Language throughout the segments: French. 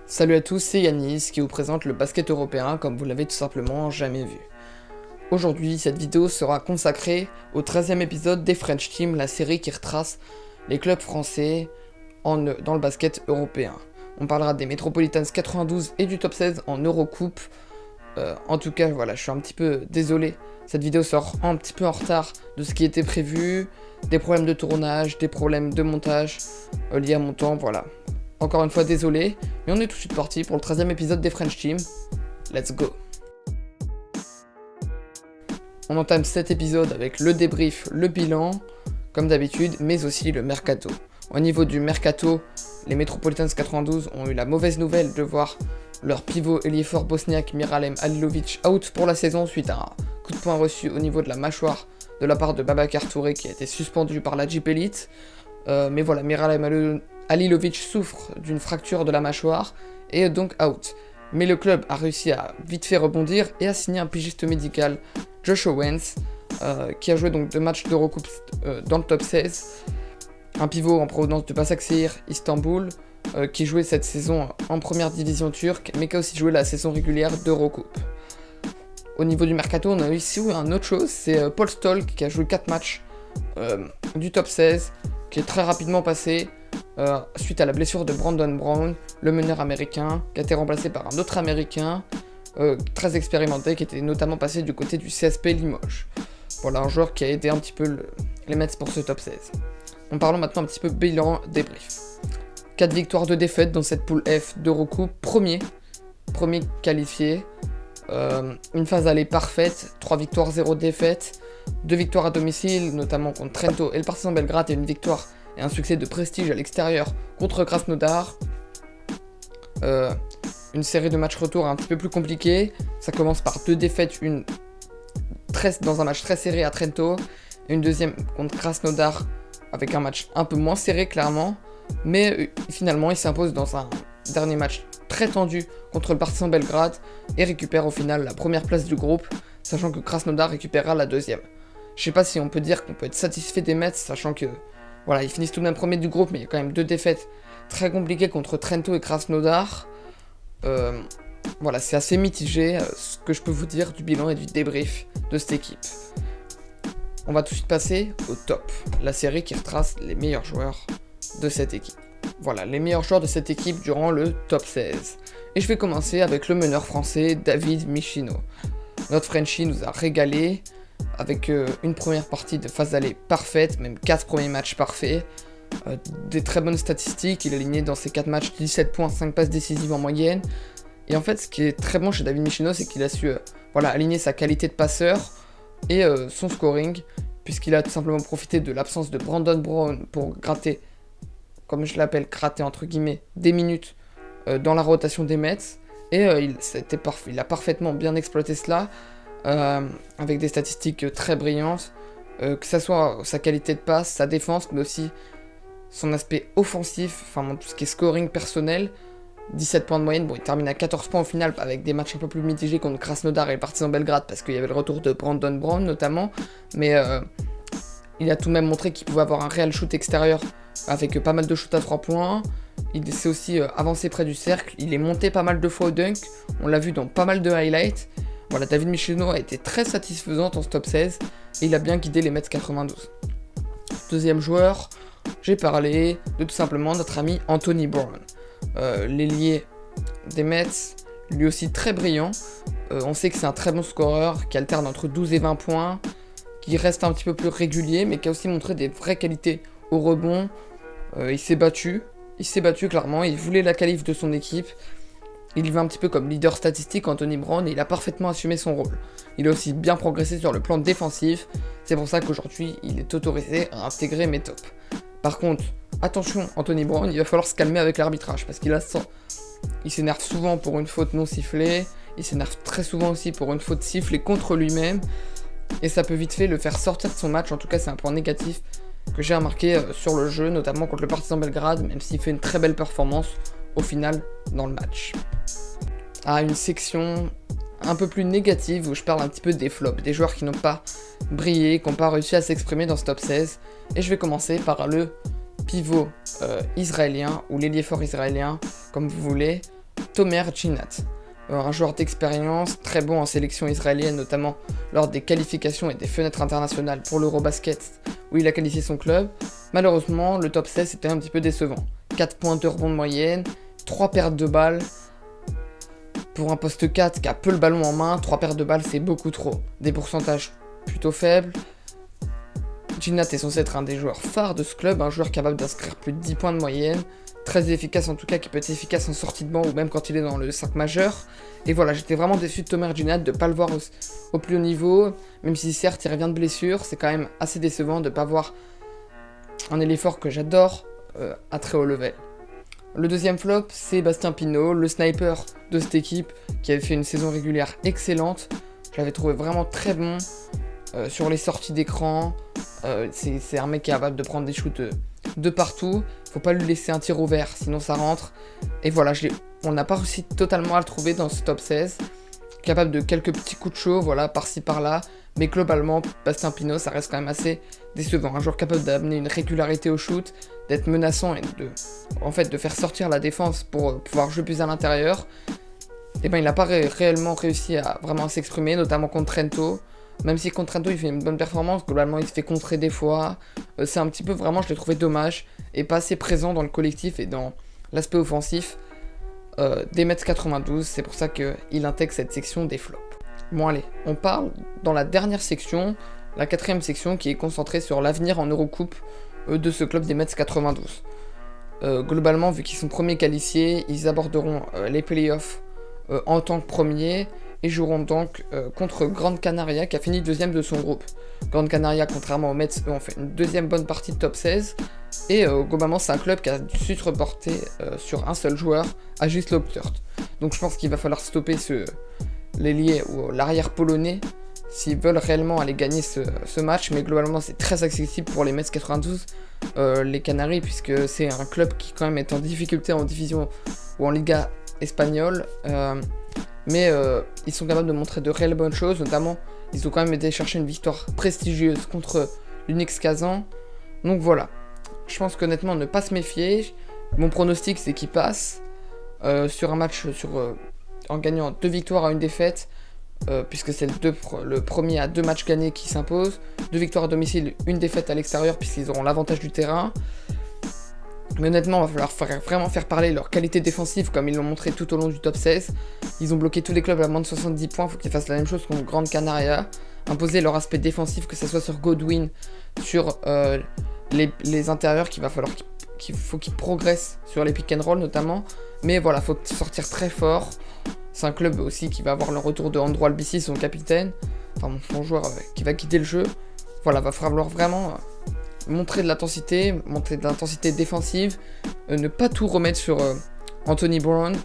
Salut à tous, c'est Yanis qui vous présente le basket européen comme vous l'avez tout simplement jamais vu. Aujourd'hui, cette vidéo sera consacrée au 13e épisode des French Team, la série qui retrace les clubs français dans le basket européen. On parlera des Metropolitans 92 et du top 16 en Eurocoupe. En tout cas, voilà, je suis un petit peu désolé. Cette vidéo sort un petit peu en retard de ce qui était prévu. Des problèmes de tournage, des problèmes de montage liés à mon temps, voilà. Encore une fois, désolé, mais on est tout de suite parti pour le 13e épisode des French Team. Let's go! On entame cet épisode avec le débrief, le bilan, comme d'habitude, mais aussi le mercato. Au niveau du mercato, les Metropolitans 92 ont eu la mauvaise nouvelle de voir leur pivot ailier fort bosniaque Miralem Halilovic out pour la saison suite à un coup de poing reçu au niveau de la mâchoire de la part de Babacar Touré qui a été suspendu par la Jeep Elite. Mais voilà, Miralem Halilovic souffre d'une fracture de la mâchoire et est donc out. Mais le club a réussi à vite fait rebondir et a signé un pigiste médical, Josh Owens, qui a joué donc 2 matchs d'Eurocoupe dans le top 16. Un pivot en provenance de Başakşehir, Istanbul, qui jouait cette saison en première division turque, mais qui a aussi joué la saison régulière d'Eurocoupe. Au niveau du mercato, on a aussi eu une autre chose, c'est Paul Stolk qui a joué 4 matchs du top 16, qui est très rapidement passé suite à la blessure de Brandon Brown, le meneur américain, qui a été remplacé par un autre américain très expérimenté, qui était notamment passé du côté du CSP Limoges. Voilà, un joueur qui a aidé un petit peu les Mets pour ce top 16. En parlant maintenant un petit peu bilan débrief. 4 victoires, 2 défaites dans cette poule F d'Eurocoupe, premier qualifié. Une phase allée parfaite, 3 victoires, 0 défaites, 2 victoires à domicile, notamment contre Trento et le Partizan Belgrade, et une victoire et un succès de prestige à l'extérieur contre Krasnodar. Une série de matchs retour un petit peu plus compliquée. Ça commence par 2 défaites, dans un match très serré à Trento, et une deuxième contre Krasnodar avec un match un peu moins serré clairement, mais finalement il s'impose dans un dernier match très tendu contre le Partizan Belgrade et récupère au final la première place du groupe, sachant que Krasnodar récupérera la deuxième. Je sais pas si on peut dire qu'on peut être satisfait des Mets, sachant que voilà, ils finissent tout de même premier du groupe, mais il y a quand même 2 défaites très compliquées contre Trento et Krasnodar. Voilà, c'est assez mitigé ce que je peux vous dire du bilan et du débrief de cette équipe. On va tout de suite passer au top, la série qui retrace les meilleurs joueurs de cette équipe. Voilà, les meilleurs joueurs de cette équipe durant le top 16. Et je vais commencer avec le meneur français David Michino. Notre Frenchie nous a régalé avec une première partie de phase allée parfaite, même 4 premiers matchs parfaits, des très bonnes statistiques. Il a aligné dans ses 4 matchs 17 points, 5 passes décisives en moyenne. Et en fait, ce qui est très bon chez David Michino, c'est qu'il a su aligner sa qualité de passeur et son scoring, puisqu'il a tout simplement profité de l'absence de Brandon Brown pour gratter, comme je l'appelle, gratter entre guillemets, des minutes dans la rotation des Mets. Et il a parfaitement bien exploité cela, avec des statistiques très brillantes, que ça soit sa qualité de passe, sa défense, mais aussi son aspect offensif, enfin tout ce qui est scoring personnel. 17 points de moyenne, bon, il termine à 14 points au final, avec des matchs un peu plus mitigés contre Krasnodar et le Partizan Belgrade, parce qu'il y avait le retour de Brandon Brown notamment, mais il a tout de même montré qu'il pouvait avoir un réel shoot extérieur, avec pas mal de shoots à 3 points. Il s'est aussi avancé près du cercle, il est monté pas mal de fois au dunk, on l'a vu dans pas mal de highlights. Voilà, David Michino a été très satisfaisant dans ce top 16, et il a bien guidé les Mets 92. Deuxième joueur, j'ai parlé de tout simplement notre ami Anthony Brown. L'ailier des Mets, lui aussi très brillant. On sait que c'est un très bon scoreur qui alterne entre 12 et 20 points, qui reste un petit peu plus régulier, mais qui a aussi montré des vraies qualités au rebond. Il s'est battu clairement, il voulait la qualif de son équipe. Il y va un petit peu comme leader statistique, Anthony Brown, et il a parfaitement assumé son rôle. Il a aussi bien progressé sur le plan défensif, c'est pour ça qu'aujourd'hui il est autorisé à intégrer mes tops. Par contre, attention, Anthony Brown, il va falloir se calmer avec l'arbitrage, parce qu'il s'énerve souvent pour une faute non sifflée, il s'énerve très souvent aussi pour une faute sifflée contre lui-même, et ça peut vite fait le faire sortir de son match. En tout cas, c'est un point négatif que j'ai remarqué sur le jeu, notamment contre le Partizan Belgrade, même s'il fait une très belle performance au final dans le match. Une section un peu plus négative où je parle un petit peu des flops, des joueurs qui n'ont pas brillé, qui n'ont pas réussi à s'exprimer dans ce top 16, et je vais commencer par le pivot israélien, ou l'ailier fort israélien, comme vous voulez, Tomer Djinat. Un joueur d'expérience, très bon en sélection israélienne, notamment lors des qualifications et des fenêtres internationales pour l'Eurobasket, où il a qualifié son club. Malheureusement, le top 16 était un petit peu décevant. 4 points de rebond de moyenne, 3 pertes de balles. Pour un poste 4 qui a peu le ballon en main, 3 pertes de balles c'est beaucoup trop. Des pourcentages plutôt faibles. Djinat est censé être un des joueurs phares de ce club, un joueur capable d'inscrire plus de 10 points de moyenne, très efficace en tout cas, qui peut être efficace en sortie de banc ou même quand il est dans le 5 majeur. Et voilà, j'étais vraiment déçu de Tomer Djinat de ne pas le voir au plus haut niveau, même si certes il revient de blessure, c'est quand même assez décevant de ne pas voir un élément fort que j'adore à très haut level. Le deuxième flop, c'est Bastien Pinot, le sniper de cette équipe, qui avait fait une saison régulière excellente. Je l'avais trouvé vraiment très bon sur les sorties d'écran. C'est un mec qui est capable de prendre des shoots de partout. Faut pas lui laisser un tir ouvert, sinon ça rentre. Et voilà, on n'a pas réussi totalement à le trouver dans ce top 16. Capable de quelques petits coups de chaud, voilà, par-ci par-là. Mais globalement, Bastien Pinot, ça reste quand même assez décevant. Un joueur capable d'amener une régularité au shoot, d'être menaçant et de faire sortir la défense pour pouvoir jouer plus à l'intérieur. Et ben il n'a pas réellement réussi à vraiment s'exprimer, notamment contre Trento. Même si contre Trento il fait une bonne performance, globalement il se fait contrer des fois. C'est un petit peu vraiment, je l'ai trouvé dommage, et pas assez présent dans le collectif et dans l'aspect offensif des Mets 92. C'est pour ça qu'il intègre cette section des flops. Bon allez, on parle dans la dernière section, la 4ème section qui est concentrée sur l'avenir en Eurocoupe de ce club des Mets 92. Globalement, vu qu'ils sont premiers qualifiés, ils aborderont les playoffs en tant que premiers et joueront donc contre Grande Canaria qui a fini deuxième de son groupe. Grande Canaria, contrairement aux Mets, eux ont fait une deuxième bonne partie de top 16 et globalement c'est un club qui a su se reporter sur un seul joueur, Agis Loptert. Donc je pense qu'il va falloir stopper l'ailier ou l'arrière polonais s'ils veulent réellement aller gagner ce match, mais globalement c'est très accessible pour les Mets 92, les Canaries, puisque c'est un club qui quand même est en difficulté en division ou en Liga espagnole, mais ils sont capables de montrer de réelles bonnes choses, notamment ils ont quand même été chercher une victoire prestigieuse contre l'Unix Kazan. Donc voilà, je pense qu'honnêtement ne pas se méfier, mon pronostic c'est qu'ils passent sur un match en gagnant 2 victoires à 1 défaite, puisque c'est le premier à 2 matchs gagnés qui s'impose, 2 victoires à domicile, 1 défaite à l'extérieur puisqu'ils auront l'avantage du terrain. Mais honnêtement, il va falloir vraiment faire parler leur qualité défensive comme ils l'ont montré tout au long du top 16. Ils ont bloqué tous les clubs à moins de 70 points, il faut qu'ils fassent la même chose contre Grande Canaria. Imposer leur aspect défensif, que ce soit sur Godwin, sur les intérieurs, qu'il faut qu'ils progressent sur les pick and roll notamment. Mais voilà, il faut sortir très fort. C'est un club aussi qui va avoir le retour de Andro Albici, son capitaine, enfin son joueur qui va quitter le jeu. Voilà, va falloir vraiment montrer de l'intensité défensive, ne pas tout remettre sur Anthony Brown,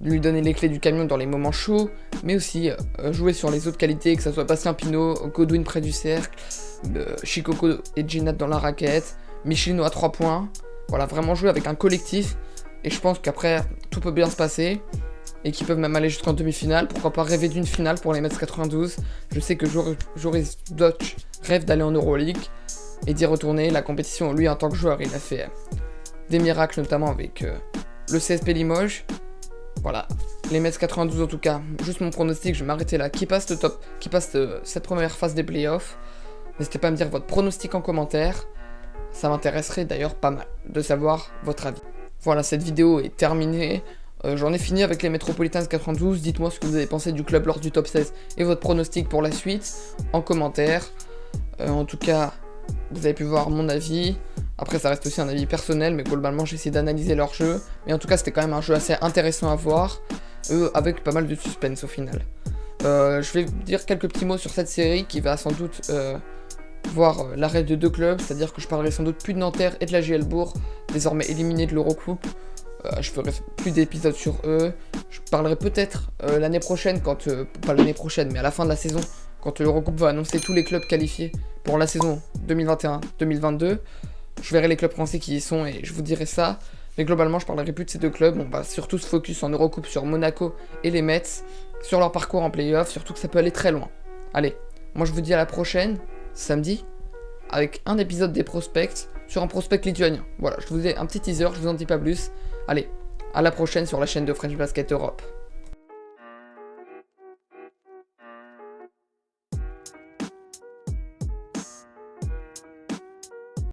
lui donner les clés du camion dans les moments chauds, mais aussi jouer sur les autres qualités, que ce soit Bastien Pinot, Godwin près du cercle, Shikoko et Djinat dans la raquette, Michelino à 3 points. Voilà, vraiment jouer avec un collectif, et je pense qu'après tout peut bien se passer. Et qui peuvent même aller jusqu'en demi-finale. Pourquoi pas rêver d'une finale pour les Mets 92. Je sais que Joris Dutch rêve d'aller en Euroleague et d'y retourner. La compétition, lui, en tant que joueur, il a fait des miracles, notamment avec le CSP Limoges. Voilà, les Mets 92 en tout cas. Juste mon pronostic, je vais m'arrêter là. Qui passe cette première phase des playoffs. N'hésitez pas à me dire votre pronostic en commentaire. Ça m'intéresserait d'ailleurs pas mal de savoir votre avis. Voilà, cette vidéo est terminée. J'en ai fini avec les Metropolitans 92, dites-moi ce que vous avez pensé du club lors du top 16 et votre pronostic pour la suite en commentaire. En tout cas, vous avez pu voir mon avis. Après ça reste aussi un avis personnel, mais globalement j'ai essayé d'analyser leur jeu. Mais en tout cas c'était quand même un jeu assez intéressant à voir, avec pas mal de suspense au final. Je vais dire quelques petits mots sur cette série qui va sans doute voir l'arrêt de 2 clubs, c'est-à-dire que je parlerai sans doute plus de Nanterre et de la JL Bourg, désormais éliminés de l'Eurocoupe. Je ferai plus d'épisodes sur eux. Je parlerai peut-être l'année prochaine, pas l'année prochaine, mais à la fin de la saison, quand l'Eurocoupe va annoncer tous les clubs qualifiés pour la saison 2021-2022. Je verrai les clubs français qui y sont et je vous dirai ça. Mais globalement, je parlerai plus de ces 2 clubs. On va surtout se focus en Eurocoupe sur Monaco et les Mets, sur leur parcours en playoff, surtout que ça peut aller très loin. Allez, moi je vous dis à la prochaine, samedi, avec un épisode des prospects sur un prospect lituanien. Voilà, je vous ai un petit teaser, je vous en dis pas plus. Allez, À la prochaine sur la chaîne de French Basket Europe.